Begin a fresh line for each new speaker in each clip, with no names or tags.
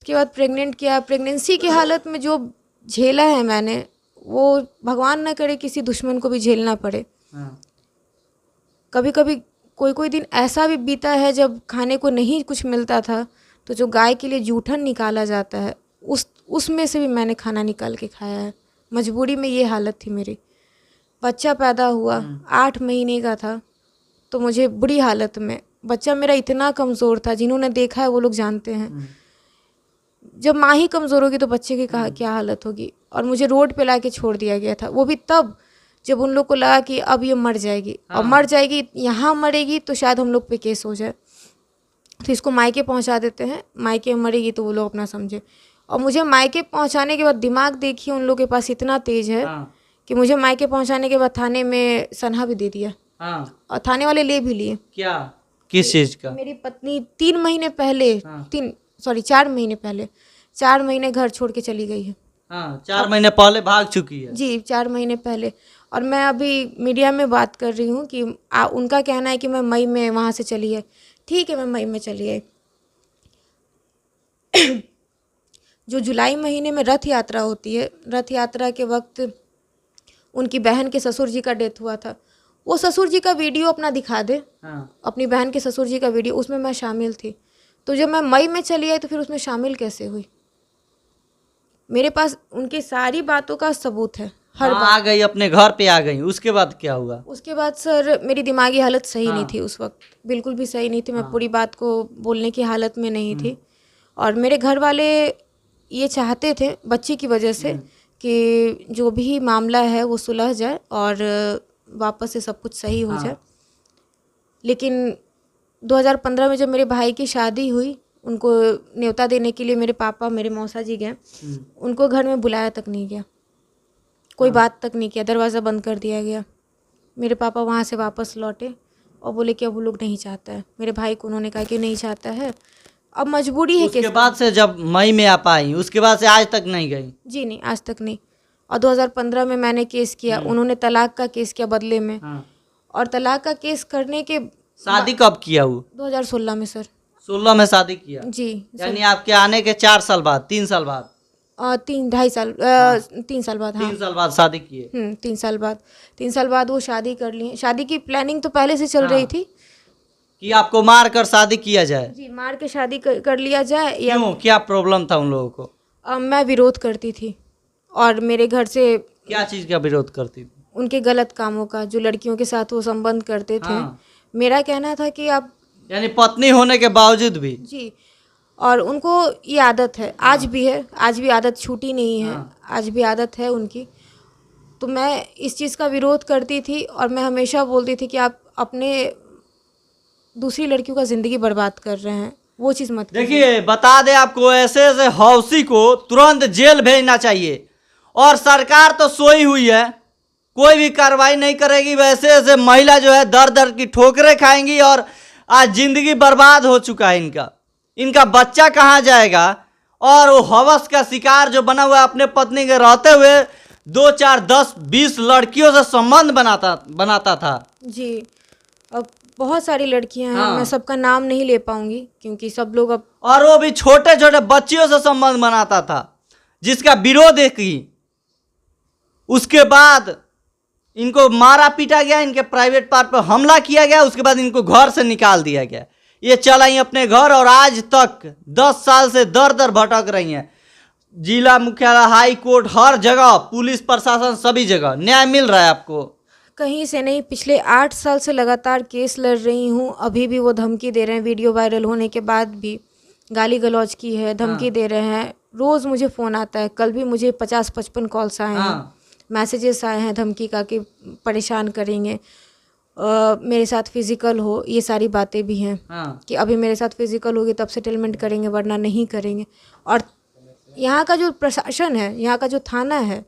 उसके बाद प्रेग्नेंट किया। प्रेगनेंसी की हालत में जो झेला है मैंने, वो भगवान न करे किसी दुश्मन को भी झेलना पड़े। कभी कभी कोई कोई दिन ऐसा भी बीता है जब खाने को नहीं कुछ मिलता था, तो जो गाय के लिए जूठन निकाला जाता है उसमें से भी मैंने खाना निकाल के खाया है। मजबूरी में ये हालत थी मेरी। बच्चा पैदा हुआ 8 महीने का था, तो मुझे बुरी हालत में, बच्चा मेरा इतना कमज़ोर था, जिन्होंने देखा है वो लोग जानते हैं। जब माँ ही कमज़ोर होगी तो बच्चे की क्या हालत होगी। और मुझे रोड पे ला के छोड़ दिया गया था, वो भी तब जब उन लोग को लगा कि अब ये मर जाएगी, और मर जाएगी, यहाँ मरेगी तो शायद हम लोग पे केस हो जाए, तो इसको मायके पहुँचा देते हैं, मायके मरेगी तो वो लोग अपना समझे। और मुझे मायके पहुँचाने के बाद दिमाग देखिए उन लोगों के पास इतना तेज है कि मुझे मायके पहुँचाने के बाद थाने में सनहा भी दे दिया। और थाने वाले ले भी लिए।
क्या, किस चीज़ का?
मेरी पत्नी 3 महीने पहले 4 महीने पहले 4 महीने घर छोड़ के चली गई है।
4 महीने पहले भाग चुकी है
जी, 4 महीने पहले। और मैं अभी मीडिया में बात कर रही हूँ कि उनका कहना है कि मैं मई में वहाँ से चली है। ठीक है, मैं मई में चली आई। जो जुलाई महीने में रथ यात्रा होती है, रथ यात्रा के वक्त उनकी बहन के ससुर जी का डेथ हुआ था। वो ससुर जी का वीडियो अपना दिखा दे, अपनी बहन के ससुर जी का वीडियो, उसमें मैं शामिल थी। तो जब मैं मई में चली आई तो फिर उसमें शामिल कैसे हुई? मेरे पास उनकी सारी बातों का सबूत है, हर बात।
आ गई, अपने घर पे आ गई, उसके बाद क्या हुआ?
उसके बाद सर मेरी दिमागी हालत सही नहीं थी उस वक्त, बिल्कुल भी सही नहीं थी। मैं पूरी बात को बोलने की हालत में नहीं थी। और मेरे घर वाले ये चाहते थे बच्ची की वजह से कि जो भी मामला है वो सुलझ जाए और वापस से सब कुछ सही हो जाए। लेकिन 2015 में जब मेरे भाई की शादी हुई, उनको न्योता देने के लिए मेरे पापा, मेरे मौसा जी गए। उनको घर में बुलाया तक नहीं गया, कोई बात तक नहीं किया, दरवाज़ा बंद कर दिया गया। मेरे पापा वहाँ से वापस लौटे और बोले कि अब वो लोग नहीं चाहता है। मेरे भाई को उन्होंने कहा कि नहीं चाहता है, अब मजबूरी है।
उसके बाद से जब मई में आप आई, उसके बाद से आज तक नहीं गई?
जी नहीं, आज तक नहीं। और 2015 में मैंने केस किया, उन्होंने तलाक का केस किया बदले में। और तलाक का केस करने के
शादी कब किया वो?
2016 में सर।
16 में शादी किया
जी।
यानी आपके आने के 4 साल बाद, 3 साल बाद,
3 साल 3 साल बाद।
3 साल बाद शादी किए।
3 साल बाद, 3 साल बाद वो शादी कर ली। शादी की प्लानिंग तो पहले से चल रही थी
कि आपको मार कर शादी किया जाए।
जी, मार के शादी कर लिया जाए। या
क्यों, क्या प्रॉब्लम था उन लोगों को?
मैं विरोध करती थी और मेरे घर से।
क्या चीज़ का विरोध करती थी?
उनके गलत कामों का, जो लड़कियों के साथ वो संबंध करते थे। मेरा कहना था कि आप,
यानी पत्नी होने के बावजूद भी?
जी। और उनको ये आदत है, आज भी है, आज भी आदत छूटी नहीं है, आज भी आदत है उनकी। तो मैं इस चीज़ का विरोध करती थी और मैं हमेशा बोलती थी कि आप अपने दूसरी लड़कियों का ज़िंदगी बर्बाद कर रहे हैं, वो चीज़ मत कीजिए।
देखिए, बता दें आपको, ऐसे ऐसे हौसी को तुरंत जेल भेजना चाहिए। और सरकार तो सोई हुई है, कोई भी कार्रवाई नहीं करेगी। वैसे ऐसे महिला जो है दर दर की ठोकरें खाएंगी और आज जिंदगी बर्बाद हो चुका है इनका बच्चा कहाँ जाएगा? और वो हवस का शिकार जो बना हुआ है, अपने पत्नी के रहते हुए 2, 4, 10, 20 लड़कियों से संबंध बनाता था।
जी, अब बहुत सारी लड़कियां हैं, मैं सबका नाम नहीं ले पाऊंगी क्योंकि सब लोग अब।
और वो भी छोटे छोटे बच्चियों से संबंध बनाता था, जिसका विरोध की। उसके बाद इनको मारा पीटा गया, इनके प्राइवेट पार्ट पर हमला किया गया, उसके बाद इनको घर से निकाल दिया गया। ये चलाई अपने घर और आज तक 10 साल से दर दर भटक रही हैं। जिला मुख्यालय, हाई कोर्ट, हर जगह, पुलिस प्रशासन, सभी जगह न्याय मिल रहा है आपको?
कहीं से नहीं। पिछले 8 साल से लगातार केस लड़ रही हूँ, अभी भी वो धमकी दे रहे हैं। वीडियो वायरल होने के बाद भी गाली गलौज की है, धमकी दे रहे हैं। रोज़ मुझे फ़ोन आता है, कल भी मुझे 50-55 कॉल्स आए हैं, मैसेजेस आए हैं धमकी का कि परेशान करेंगे, मेरे साथ फिज़िकल हो, ये सारी बातें भी हैं कि अभी मेरे साथ फिज़िकल होगी तब सेटलमेंट करेंगे, वरना नहीं करेंगे। और यहाँ का जो प्रशासन है, यहाँ का जो थाना है,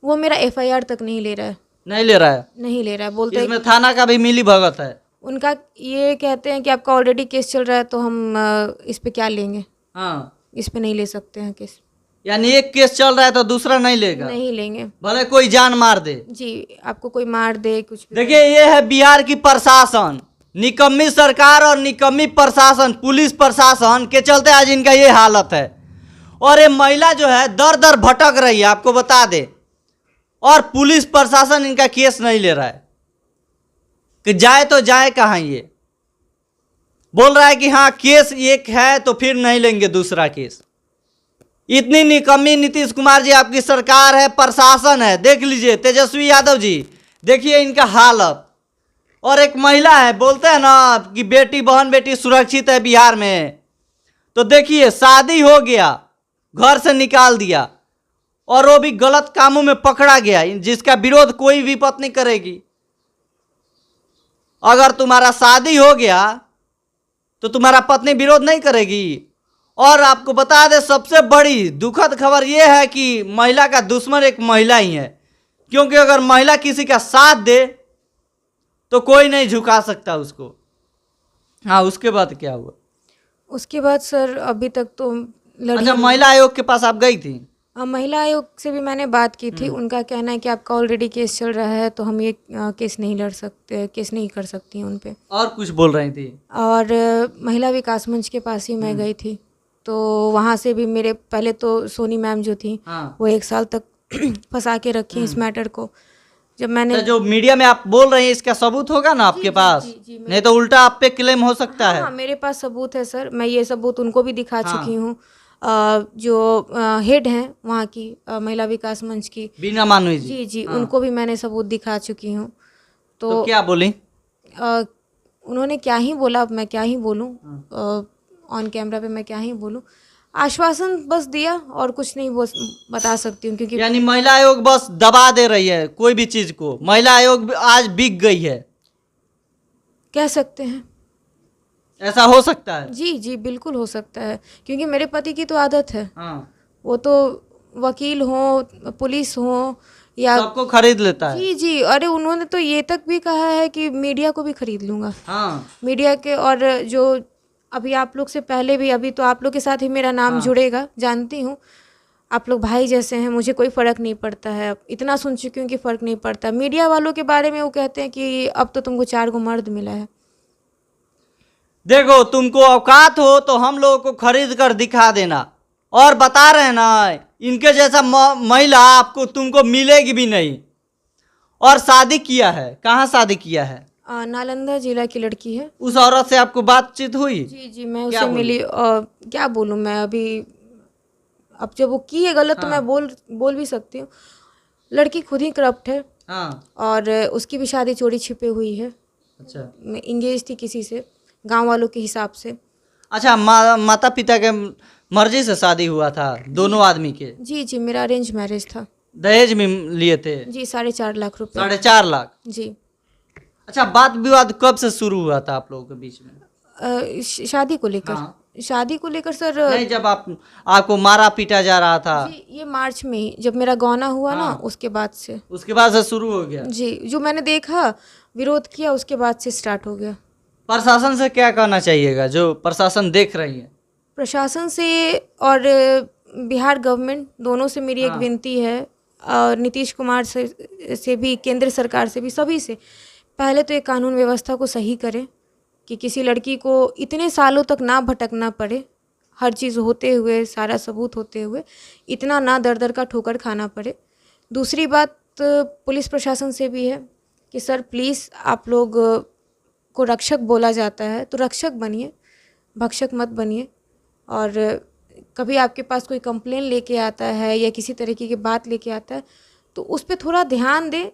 वो मेरा FIR तक नहीं ले रहा है।
नहीं ले रहा है?
नहीं ले रहा है, बोलते हैं
इसमें थाना का भी मिली भगत है।
उनका ये कहते हैं कि आपका ऑलरेडी केस चल रहा है तो हम इस पे क्या लेंगे, इस पे नहीं ले सकते हैं केस।
यानी एक केस चल रहा है तो दूसरा नहीं लेगा?
नहीं लेंगे,
भले कोई जान मार दे।
जी, आपको कोई मार दे कुछ भी।
देखिए, ये है बिहार की प्रशासन। निकम्मी सरकार और निकम्मी प्रशासन, पुलिस प्रशासन के चलते आज इनका ये हालत है। और ये महिला जो है दर दर भटक रही है, आपको बता दे, और पुलिस प्रशासन इनका केस नहीं ले रहा है कि जाए तो जाए कहाँ। ये बोल रहा है कि हाँ केस एक है तो फिर नहीं लेंगे दूसरा केस। इतनी निकम्मी नीतीश कुमार जी आपकी सरकार है, प्रशासन है। देख लीजिए तेजस्वी यादव जी, देखिए इनका हालत। और एक महिला है, बोलते हैं ना कि बेटी बहन बेटी सुरक्षित है बिहार में, तो देखिए शादी हो गया, घर से निकाल दिया, और वो भी गलत कामों में पकड़ा गया, जिसका विरोध कोई भी पत्नी करेगी। अगर तुम्हारा शादी हो गया तो तुम्हारा पत्नी विरोध नहीं करेगी। और आपको बता दें सबसे बड़ी दुखद खबर यह है कि महिला का दुश्मन एक महिला ही है, क्योंकि अगर महिला किसी का साथ दे तो कोई नहीं झुका सकता उसको। हाँ, उसके बाद क्या हुआ?
उसके बाद सर अभी तक तो
अच्छा, महिला आयोग के पास आप गई थी?
महिला आयोग से भी मैंने बात की थी। उनका कहना है कि आपका ऑलरेडी केस चल रहा है, तो हम ये केस नहीं लड़ सकते, केस नहीं कर सकती हैं उन पे।
और कुछ बोल रही थी?
और महिला विकास मंच के पास ही मैं गई थी, तो वहाँ से भी मेरे पहले तो सोनी मैम जो थी,
हाँ।
वो 1 साल तक फंसा के रखी इस मैटर को। जब मैंने
तो जो मीडिया में आप बोल रहे हैं इसका सबूत होगा ना आपके पास?
जी,
नहीं तो उल्टा आप पे क्लेम हो सकता है।
हाँ, मेरे पास सबूत है सर। मैं ये सबूत उनको भी दिखा
हाँ।
चुकी हूँ। जो हेड हैं वहाँ की महिला विकास मंच की,
बीना मानवी जी।
जी जी,
हाँ।
उनको भी मैंने सबूत दिखा चुकी हूँ।
तो क्या बोली?
उन्होंने क्या ही बोला, अब मैं क्या ही बोलूँ, ऑन कैमरा पे मैं क्या ही बोलूँ। आश्वासन बस दिया और कुछ नहीं बता सकती हूँ, क्योंकि
यानी महिला आयोग बस दबा दे रही है कोई भी चीज को। महिला आयोग आज बिक गई है,
कह सकते हैं।
ऐसा हो सकता है?
जी जी, बिल्कुल हो सकता है, क्योंकि मेरे पति की तो आदत है।
हाँ।
वो तो वकील हो, पुलिस हो, या
सबको खरीद लेता है।
जी जी, अरे उन्होंने तो ये तक भी कहा है कि मीडिया को भी खरीद लूँगा।
हाँ।
मीडिया के, और जो अभी आप लोग से पहले भी, अभी तो आप लोग के साथ ही मेरा नाम जुड़ेगा, जानती हूँ। आप लोग भाई जैसे हैं, मुझे कोई फ़र्क नहीं पड़ता है। अब इतना सुन चुकी हूँ कि फ़र्क नहीं पड़ता। मीडिया वालों के बारे में वो कहते हैं कि अब तो तुमको 4 गो मर्द मिला है।
देखो, तुमको औकात हो तो हम लोगों को खरीद कर दिखा देना। और बता रहे हैं ना, इनके जैसा महिला आपको तुमको मिलेगी भी नहीं। और शादी किया है, कहाँ शादी किया है?
नालंदा जिला की लड़की है।
उस औरत से आपको बातचीत हुई?
जी जी, मैं उससे मिली। क्या बोलूँ मैं अभी, अब जब वो की है गलत तो मैं बोल भी सकती हूँ। लड़की खुद ही करप्ट है।
हाँ।
और उसकी भी शादी चोरी छिपे हुई है।
अच्छा।
इंगेज थी किसी से, गांव वालों के हिसाब से।
अच्छा, माता पिता के मर्जी से शादी हुआ था दोनों आदमी के?
जी जी, मेरा अरेंज मैरिज था।
दहेज में लिए थे?
जी, 4.5 लाख रुपए।
4.5 लाख?
जी।
अच्छा, बात विवाद कब से शुरू हुआ था आप लोगों के बीच में?
शादी को लेकर।
हाँ।
शादी को लेकर सर,
नहीं, जब आपको मारा पीटा जा रहा था?
जी, ये मार्च में ही जब मेरा गौना हुआ ना, उसके बाद से।
उसके बाद से शुरू हो गया?
जी, जो मैंने देखा, विरोध किया, उसके बाद से स्टार्ट हो गया।
प्रशासन से क्या कहना चाहिएगा, जो प्रशासन देख रही है?
प्रशासन से और बिहार गवर्नमेंट दोनों से मेरी एक विनती है, और नीतीश कुमार से भी, केंद्र सरकार से भी, सभी से। पहले तो ये कानून व्यवस्था को सही करें कि किसी लड़की को इतने सालों तक ना भटकना पड़े, हर चीज़ होते हुए, सारा सबूत होते हुए, इतना ना दर दर का ठोकर खाना पड़े। दूसरी बात पुलिस प्रशासन से भी है कि सर प्लीज़, आप लोग को रक्षक बोला जाता है तो रक्षक बनिए, भक्षक मत बनिए। और कभी आपके पास कोई कंप्लेन लेके आता है या किसी तरीके की बात लेके आता है तो उस पर थोड़ा ध्यान दें।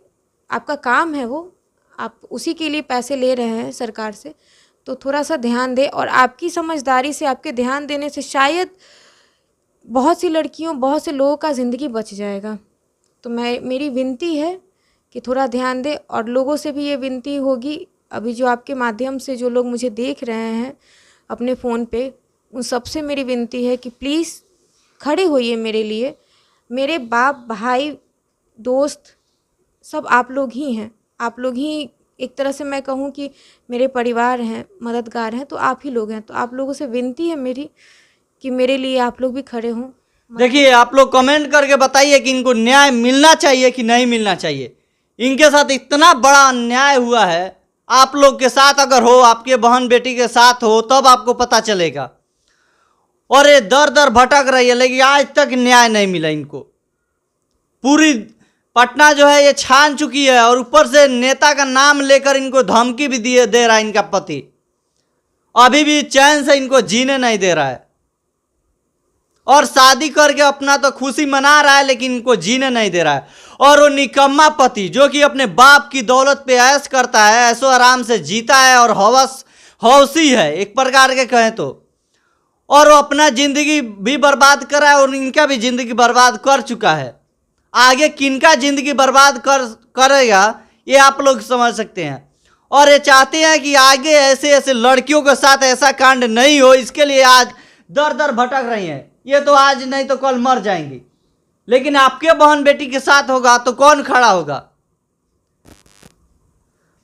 आपका काम है वो, आप उसी के लिए पैसे ले रहे हैं सरकार से, तो थोड़ा सा ध्यान दें। और आपकी समझदारी से, आपके ध्यान देने से शायद बहुत सी लड़कियों, बहुत से लोगों का ज़िंदगी बच जाएगा। तो मेरी विनती है कि थोड़ा ध्यान दें। और लोगों से भी ये विनती होगी, अभी जो आपके माध्यम से जो लोग मुझे देख रहे हैं अपने फ़ोन पे, उन सबसे मेरी विनती है कि प्लीज़ खड़े होइए मेरे लिए। मेरे बाप, भाई, दोस्त सब आप लोग ही हैं। आप लोग ही, एक तरह से मैं कहूँ कि मेरे परिवार हैं, मददगार हैं, तो आप ही लोग हैं। तो आप लोगों से विनती है मेरी कि मेरे लिए आप लोग भी खड़े हों।
देखिए, आप लोग कमेंट करके बताइए कि इनको न्याय मिलना चाहिए कि नहीं मिलना चाहिए। इनके साथ इतना बड़ा अन्याय हुआ है, आप लोग के साथ अगर हो, आपके बहन बेटी के साथ हो, तब आपको पता चलेगा। और ये दर दर भटक रही है, लेकिन आज तक न्याय नहीं मिला इनको। पूरी पटना जो है ये छान चुकी है, और ऊपर से नेता का नाम लेकर इनको धमकी भी दे रहा है इनका पति। अभी भी चैन से इनको जीने नहीं दे रहा है, और शादी करके अपना तो खुशी मना रहा है, लेकिन इनको जीने नहीं दे रहा है। और वो निकम्मा पति जो कि अपने बाप की दौलत पे ऐश करता है, ऐसो आराम से जीता है और हौसी है एक प्रकार के कहें तो, और वो अपना जिंदगी भी बर्बाद करा है और इनका भी जिंदगी बर्बाद कर चुका है। आगे किनका जिंदगी बर्बाद करेगा ये आप लोग समझ सकते हैं। और ये चाहते हैं कि आगे ऐसे ऐसे लड़कियों के साथ ऐसा कांड नहीं हो, इसके लिए आज दर दर भटक रही हैं। ये तो आज नहीं तो कल मर जाएंगी, लेकिन आपके बहन बेटी के साथ होगा तो कौन खड़ा होगा?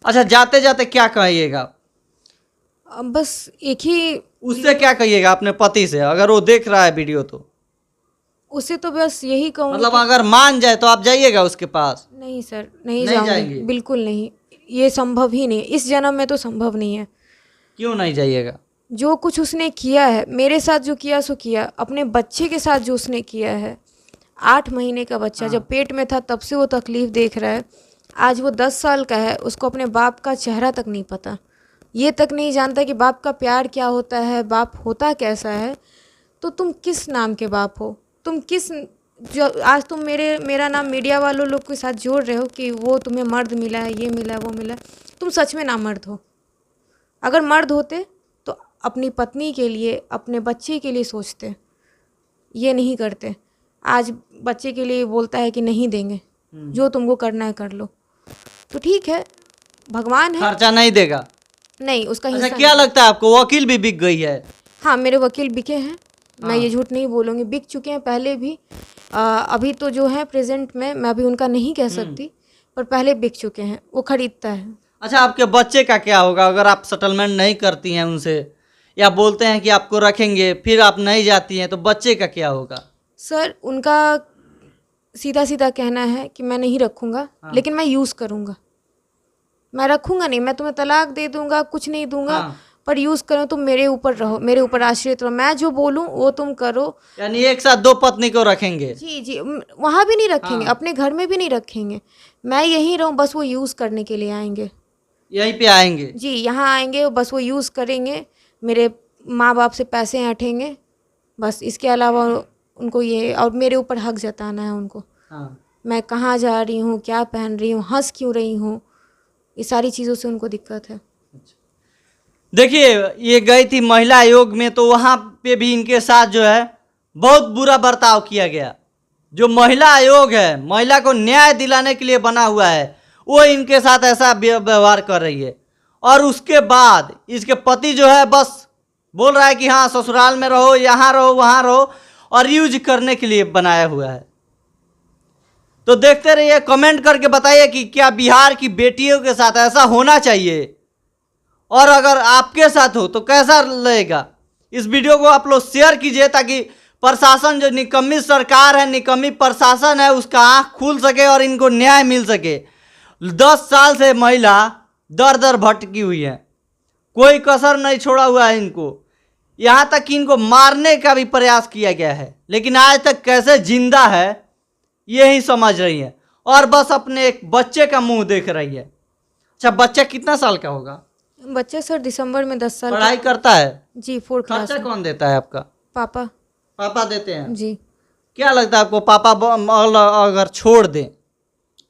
अच्छा, जाते जाते क्या कहिएगा?
अब बस एक ही,
उससे क्या कहिएगा अपने पति से, अगर वो देख रहा है वीडियो तो?
उसे तो बस यही कहूँगी
मतलब अगर मान जाए तो आप जाइएगा उसके पास?
नहीं सर, नहीं
नहीं
जाऊंगी,
जाएंगी?
बिल्कुल नहीं। ये संभव ही नहीं है, इस जन्म में तो संभव नहीं है।
क्यों नहीं जाइएगा?
जो कुछ उसने किया है, मेरे साथ जो किया सो किया, अपने बच्चे के साथ जो उसने किया है, 8 महीने का बच्चा जब पेट में था तब से वो तकलीफ़ देख रहा है। आज वो 10 साल का है, उसको अपने बाप का चेहरा तक नहीं पता, ये तक नहीं जानता कि बाप का प्यार क्या होता है, बाप होता कैसा है। तो तुम किस नाम के बाप हो? तुम किस, जो आज तुम मेरा नाम मीडिया वालों लोग के साथ जोड़ रहे हो कि वो तुम्हें मर्द मिला है, ये मिला है, वो मिला है। तुम सच में ना मर्द हो। अगर मर्द होते तो अपनी पत्नी के लिए, अपने बच्चे के लिए सोचते, ये नहीं करते। आज बच्चे के लिए बोलता है कि नहीं देंगे, जो तुमको करना है कर लो। तो ठीक है, भगवान है।
खर्चा नहीं देगा?
नहीं, उसका
अच्छा,
हिस्सा
क्या लगता है आपको वकील भी बिक गई है?
हाँ, मेरे वकील बिके हैं, मैं ये झूठ नहीं बोलूँगी, बिक चुके हैं पहले भी। अभी तो जो है प्रेजेंट में मैं अभी उनका नहीं कह सकती, पर पहले बिक चुके हैं, वो खरीदता है।
अच्छा, आपके बच्चे का क्या होगा अगर आप सेटलमेंट नहीं करती हैं उनसे, या बोलते हैं कि आपको रखेंगे फिर आप नहीं जाती हैं, तो बच्चे का क्या होगा?
सर, उनका सीधा सीधा कहना है कि मैं नहीं रखूँगा, लेकिन मैं यूज़ करूँगा। मैं रखूँगा नहीं, मैं तुम्हें तलाक दे दूँगा, कुछ नहीं दूँगा, पर यूज़ करो, तुम मेरे ऊपर रहो, मेरे ऊपर आश्रित रहो, मैं जो बोलूँ वो तुम करो।
यानी एक साथ 2 पत्नी को रखेंगे?
जी जी, वहाँ भी नहीं रखेंगे, अपने घर में भी नहीं रखेंगे, मैं यहीं रहूँ, बस वो यूज़ करने के लिए आएंगे,
यहीं पे आएंगे?
जी, यहाँ आएंगे, बस वो यूज़ करेंगे, मेरे माँ बाप से पैसे ऐंठेंगे, बस। इसके अलावा उनको ये, और मेरे ऊपर हक जताना है उनको। मैं कहाँ जा रही हूँ, क्या पहन रही हूँ, हंस क्यों रही हूँ, ये सारी चीज़ों से उनको दिक्कत है।
देखिए, ये गई थी महिला आयोग में, तो वहाँ पे भी इनके साथ जो है बहुत बुरा बर्ताव किया गया। जो महिला आयोग है, महिला को न्याय दिलाने के लिए बना हुआ है, वो इनके साथ ऐसा व्यवहार कर रही है। और उसके बाद इसके पति जो है बस बोल रहा है कि हाँ ससुराल में रहो, यहाँ रहो, वहाँ रहो, और यूज करने के लिए बनाया हुआ है। तो देखते रहिए, कमेंट करके बताइए कि क्या बिहार की बेटियों के साथ ऐसा होना चाहिए, और अगर आपके साथ हो तो कैसा लगेगा। इस वीडियो को आप लोग शेयर कीजिए, ताकि प्रशासन, जो निकम्मी सरकार है, निकम्मी प्रशासन है, उसका आँख खुल सके और इनको न्याय मिल सके। 10 साल से महिला दर दर भटकी हुई है, कोई कसर नहीं छोड़ा हुआ है इनको। यहाँ तक कि इनको मारने का भी प्रयास किया गया है, लेकिन आज तक कैसे जिंदा है यही समझ रही है, और बस अपने एक बच्चे का मुंह देख रही है। अच्छा, बच्चा कितना साल का होगा?
बच्चा सर दिसंबर में 10 साल
पढ़ाई करता है?
जी, 4th क्लास
खर्चा
में।
कौन देता है आपका?
पापा।
पापा देते हैं?
जी।
क्या लगता है आपको, पापा अगर छोड़ दें?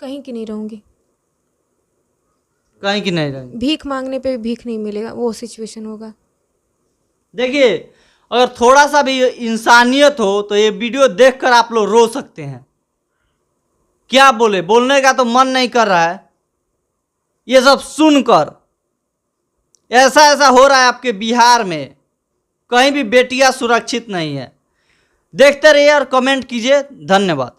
कहीं की नहीं रहूँगी,
कहीं की नहीं रहेंगे?
भीख मांगने पे भी भीख नहीं मिलेगा, वो सिचुएशन होगा।
देखिए, अगर थोड़ा सा भी इंसानियत हो तो ये वीडियो देखकर आप लोग रो सकते हैं। क्या बोले, बोलने का तो मन नहीं कर रहा है। ये सब सुनकर ऐसा ऐसा हो रहा है आपके बिहार में, कहीं भी बेटियां सुरक्षित नहीं है। देखते रहिए और कमेंट कीजिए। धन्यवाद।